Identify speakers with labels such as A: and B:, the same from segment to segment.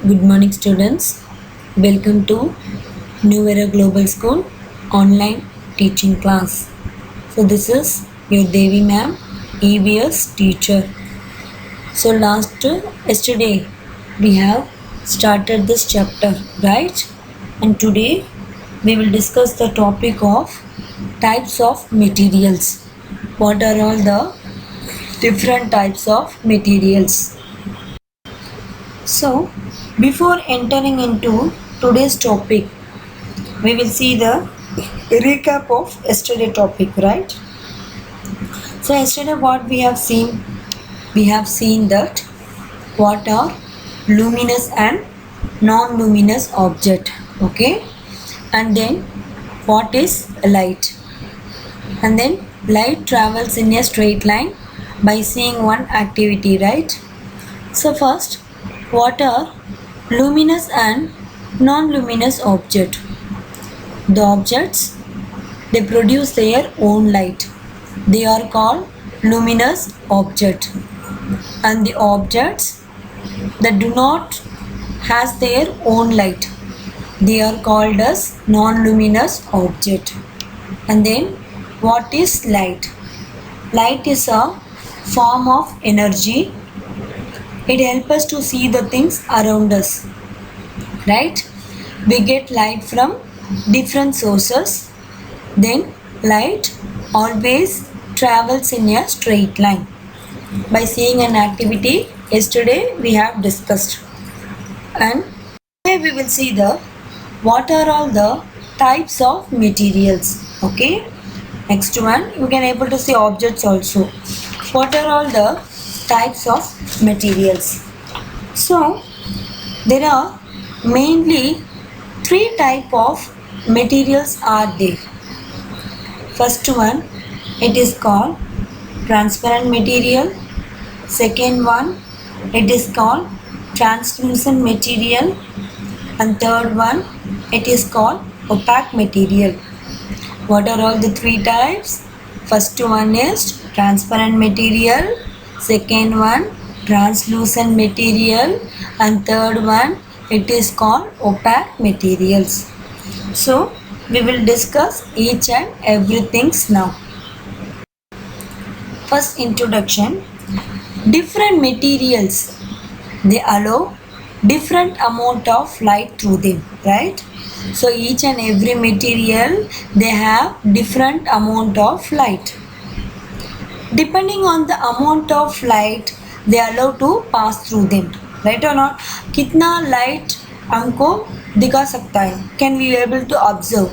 A: Good morning, students. Welcome to New Era Global School online teaching class. So, this is your Devi ma'am, EVS teacher. So, yesterday we have started this chapter, right? And today we will discuss the topic of types of materials. What are all the different types of materials? So, before entering into today's topic, we will see the recap of yesterday topic, right? So, yesterday what we have seen? We have seen that what are luminous and non-luminous object, okay? And then what is light? And then light travels in a straight line by seeing one activity, right? So first, what are luminous and non-luminous object? The objects, they produce their own light. They are called luminous object. And the objects that do not has their own light, they are called as non-luminous object. And then what is light? Light is a form of energy. It helps us to see the things around us, right? We get light from different sources. Then light always travels in a straight line by seeing an activity. Yesterday we have discussed, and today we will see the what are all the types of materials. Okay, next one you can able to see objects also. What are all the types of materials? So there are mainly three type of materials are there. First one, it is called transparent material. Second one, it is called translucent material. And third one, it is called opaque material. What are all the three types? First one is transparent material. Second one, translucent material. And third one, it is called opaque materials. So, we will discuss each and everything now. First introduction. Different materials, they allow different amount of light through them, right? So each and every material, they have different amount of light. Depending on the amount of light, they allow to pass through them, right or not? कितना light हमको दिखा सकता है? Can we able to observe?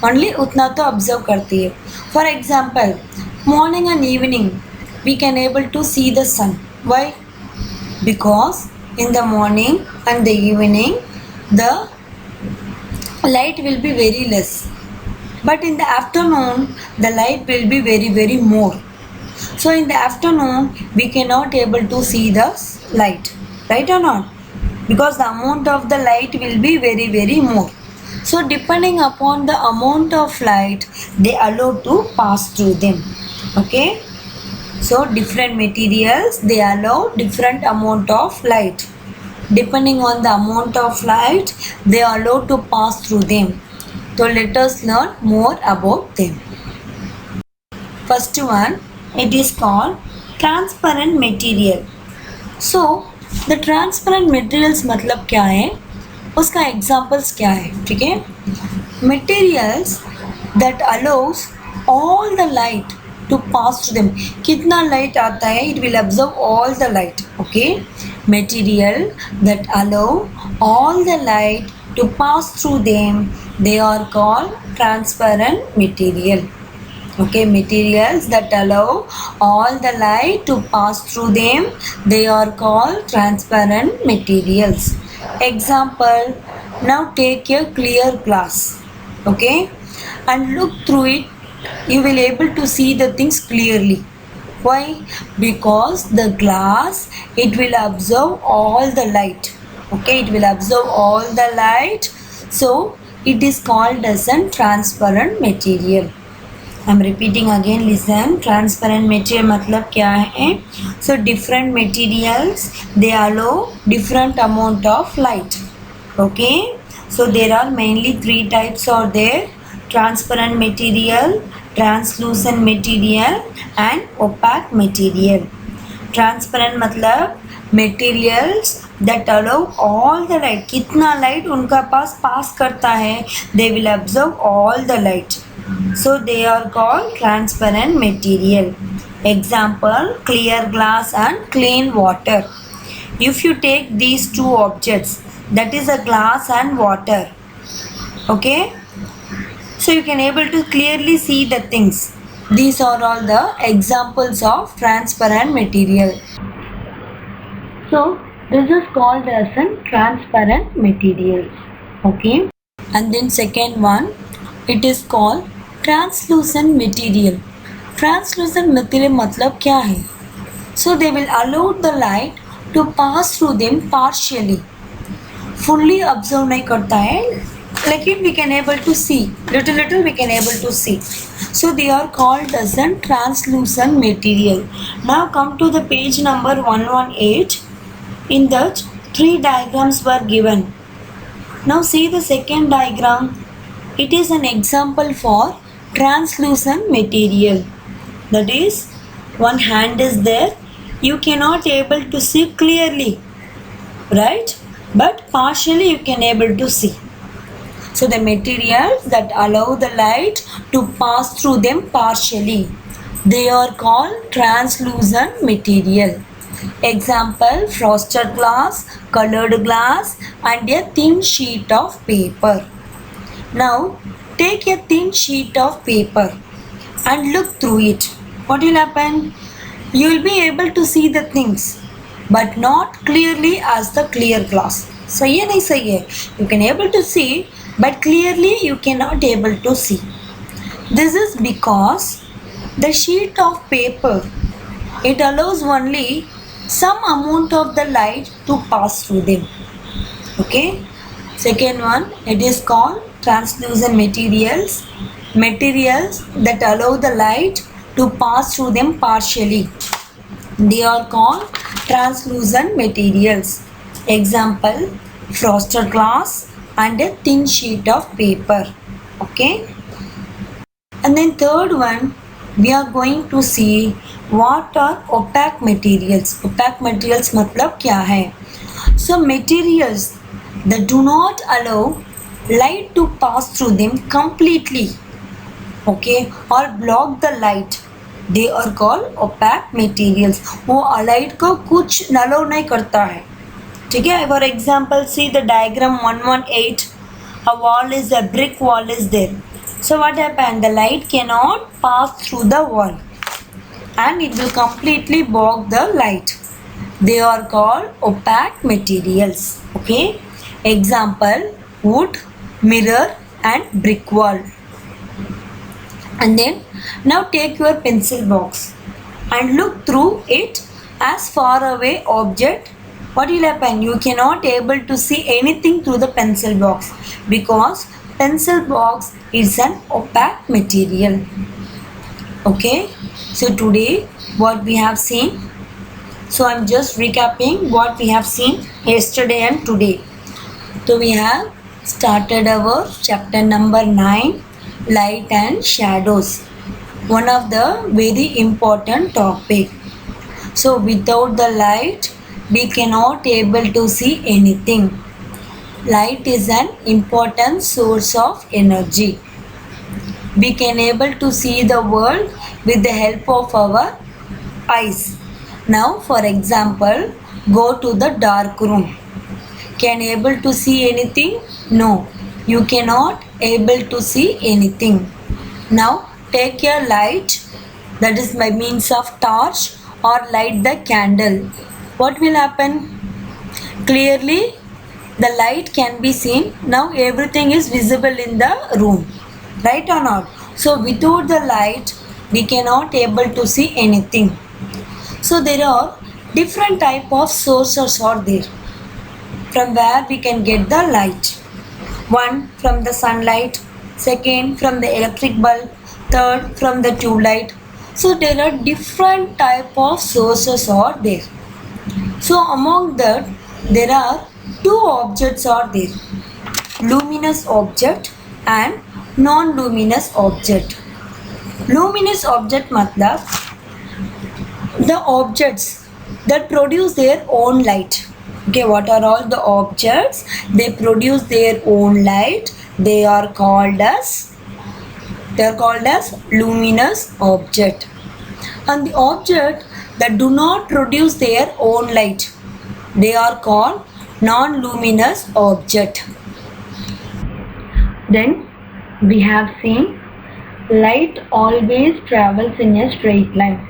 A: Only उतना तो observe करती है. For example, morning and evening, we can able to see the sun. Why? Because in the morning and the evening, the light will be very less. But in the afternoon, the light will be very more. So in the afternoon, we cannot able to see the light, right or not? Because the amount of the light will be very more. So depending upon the amount of light, they allow to pass through them. Okay. So different materials, they allow different amount of light. Depending on the amount of light, they allow to pass through them. So let us learn more about them. First one, it is called transparent material. So the transparent materials मतलब क्या है? उसका examples क्या है? ठीक है? Materials that allows all the light to pass through them. कितना light आता है? It will absorb all the light. Okay? Material that allow all the light to pass through them, they are called transparent material. Okay, materials that allow all the light to pass through them, they are called transparent materials. Example, now take a clear glass, okay, and look through it, you will able to see the things clearly. Why? Because the glass, it will absorb all the light. Okay, it will absorb all the light. So, it is called as a transparent material. I'm repeating again, listen. Transparent material मतलब क्या है? So different materials, they allow different amount of light. Okay, so there are mainly three types are there: transparent material, translucent material and opaque material. Transparent मतलब materials that allow all the light, कितना light उनका पास करता है, they will observe all the light, so they are called transparent material. Example, clear glass and clean water. If you take these two objects, that is a glass and water, okay, so you can able to clearly see the things. These are all the examples of transparent material. So this is called as a transparent material, okay. And then second one, it is called translucent material. Translucent material मतलब क्या है? So they will allow the light to pass through them partially. Fully observe नहीं करता है, लेकिन we can able to see, little we can able to see. So they are called as a translucent material. Now come to the page number 118. In that 3 diagrams were given. Now see the second diagram. It is an example for translucent material. That is, one hand is there. You cannot able to see clearly, right? But partially you can able to see. So the materials that allow the light to pass through them partially, they are called translucent material. Example, frosted glass, colored glass and a thin sheet of paper. Now take a thin sheet of paper and look through it. What will happen? You will be able to see the things, but not clearly as the clear glass. सही है नहीं सही है? You can able to see, but clearly you cannot able to see. This is because the sheet of paper, it allows only some amount of the light to pass through them. Okay. Second one, it is called translucent materials. Materials that allow the light to pass through them partially, they are called translucent materials. Example, frosted glass and a thin sheet of paper. Okay. And then third one, we are going to see what are opaque materials. Opaque materials मतलब क्या है? So materials that do not allow light to pass through them completely, okay, or block the light, they are called opaque materials. वो light को कुछ allow नहीं करता है, ठीक है. For example, see the diagram 118. A wall is a brick wall is there. So what happened? The light cannot pass through the wall and it will completely block the light. They are called opaque materials. Okay. Example, wood, mirror and brick wall. And then now take your pencil box and look through it as far away object. What will happen? You cannot able to see anything through the pencil box because pencil box is an opaque material. Okay. So today what we have seen. So I'm just recapping what we have seen yesterday and today. So we have started our chapter number 9. Light and shadows, one of the very important topic. So without the light we cannot able to see anything. Light is an important source of energy. We can able to see the world with the help of our eyes. Now for example, go to the dark room. Can able to see anything? No, you cannot able to see anything. Now take your light, that is by means of torch, or light the candle. What will happen? Clearly the light can be seen. Now everything is visible in the room, right or not? So without the light we cannot able to see anything. So there are different type of sources are there from where we can get the light. One, from the sunlight. Second, from the electric bulb. third from the tube light. So there are different type of sources are there. So among that there are two objects are there, luminous object and non-luminous object. Luminous object matlab the objects that produce their own light. Okay, what are all the objects? They produce their own light. They are called as luminous object. And the object that do not produce their own light, they are called non-luminous object. Then we have seen light always travels in a straight line.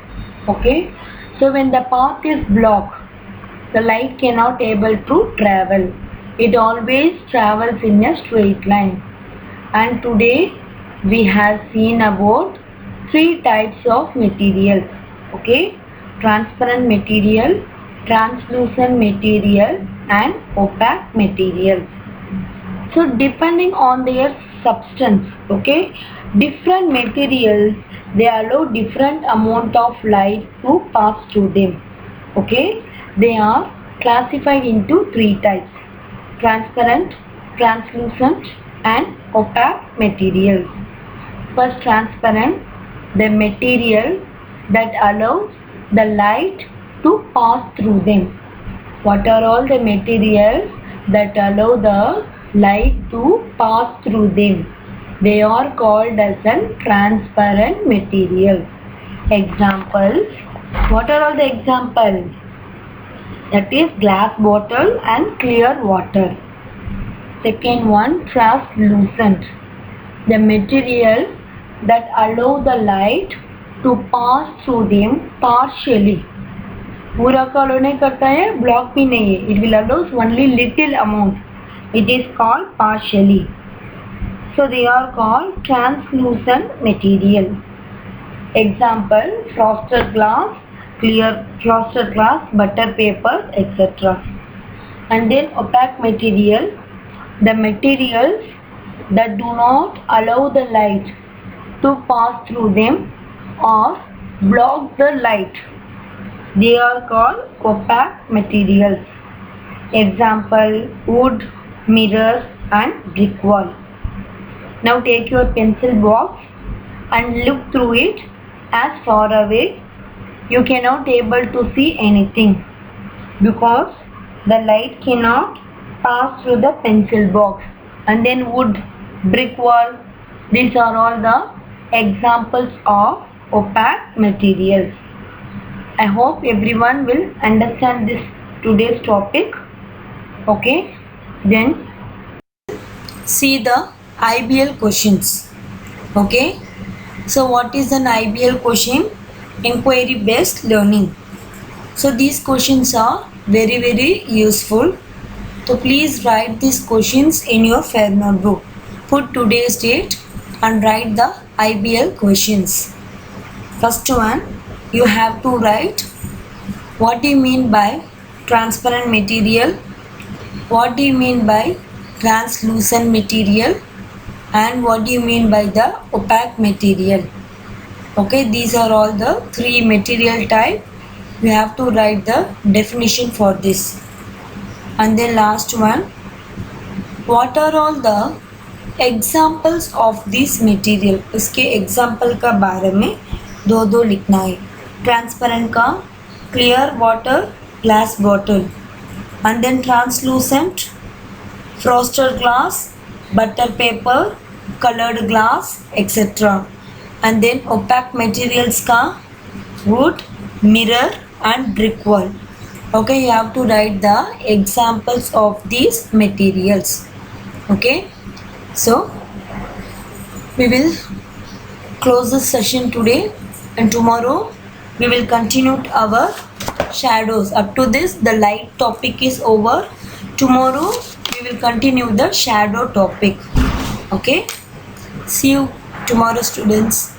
A: Okay, so when the path is blocked, the light cannot able to travel. It always travels in a straight line. And today we have seen about three types of materials. Okay, transparent material, translucent material and opaque material. So depending on their substance, okay, different materials, they allow different amount of light to pass through them. Okay, they are classified into three types: transparent, translucent and opaque materials. First, transparent, the material that allows the light to pass through them. What are all the materials that allow the light to pass through them? They are called as a transparent material. Examples. What are all the examples? That is glass bottle and clear water. Second one, translucent. The material that allow the light to pass through them partially. पूरा का अलो नहीं करता है, block भी नहीं है. It will allows only little amount. It is called partially. So they are called translucent material. Example, frosted glass, clear frosted glass, butter paper, etc. And then opaque material, the materials that do not allow the light to pass through them or block the light. They are called opaque materials. Example, wood, mirrors and brick wall. Now take your pencil box and look through it. As far away you cannot able to see anything because the light cannot pass through the pencil box. And then wood, brick wall, these are all the examples of opaque materials. I hope everyone will understand this today's topic. Okay, then see the IBL questions. Okay, so what is an IBL question? Inquiry based learning. So these questions are very useful. So please write these questions in your fair notebook. Put today's date and write the IBL questions. First one, you have to write what do you mean by transparent material, what do you mean by translucent material, and what do you mean by the opaque material. Okay, these are all the three material type. You have to write the definition for this. And then last one, what are all the examples of this material. इसके example का बारे में दो लिखना है. Transparent का clear water glass bottle, and then translucent frosted glass, butter paper, colored glass, etc. And then opaque materials का wood, mirror and brick wall. Okay, you have to write the examples of these materials. Okay, so we will close this session today, and tomorrow we will continue our shadows. Up to this the light topic is over. Tomorrow we will continue the shadow topic. Okay, see you tomorrow, students.